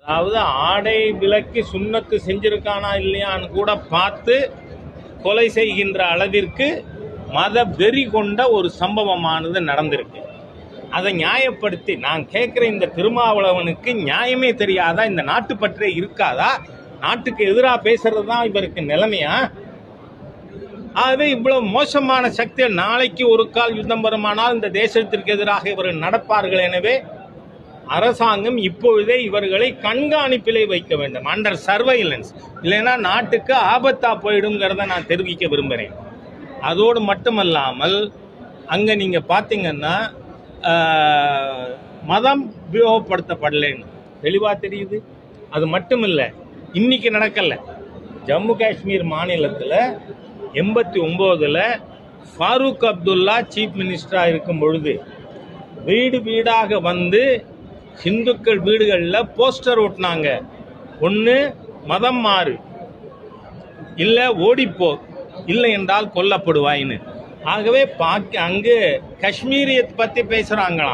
அதாவது ஆடை விலக்கி சுண்ணத்து செஞ்சிருக்கானா இல்லையான்னு கூட பார்த்து கொலை செய்கின்ற அளவிற்கு மத வெறி கொண்ட ஒரு சம்பவமானது நடந்திருக்கு. அதை நியாயப்படுத்தி நான் கேட்குற இந்த திருமாவளவனுக்கு நியாயமே தெரியாதா? இந்த நாட்டுப்பற்றே இருக்காதா? நாட்டுக்கு எதிராக பேசுறது தான் இவருக்கு நிலைமையா? ஆகவே இவ்வளவு மோசமான சக்திகள் நாளைக்கு ஒரு கால் யுத்தம் வருமானால் இந்த தேசத்திற்கு எதிராக இவர்கள் நடப்பார்கள். எனவே அரசாங்கம் இப்பொழுதே இவர்களை கண்காணிப்பிலே வைக்க வேண்டும், அண்டர் சர்வைலன்ஸ். இல்லைன்னா நாட்டுக்கு ஆபத்தா போயிடுங்கிறத நான் தெரிவிக்க விரும்புகிறேன். அதோடு மட்டுமல்லாமல் அங்கே நீங்கள் பார்த்தீங்கன்னா மதம் உபயோகப்படுத்தப்படலைன்னு தெளிவாக தெரியுது. அது மட்டும் இல்லை, இன்னைக்கு நடக்கலை. ஜம்மு காஷ்மீர் மாநிலத்தில் 89 ஃபாரூக் அப்துல்லா சீஃப் மினிஸ்டராக இருக்கும் பொழுது வீடு வீடாக வந்து இந்துக்கள் வீடுகளில் போஸ்டர் ஓட்டினாங்க. ஒன்று மதம் மாறு, இல்லை ஓடிப்போ, இல்லை என்றால் கொல்லப்படுவாயின்னு. ஆகவே அங்கு காஷ்மீரியத்தை பற்றி பேசுகிறாங்களாம்.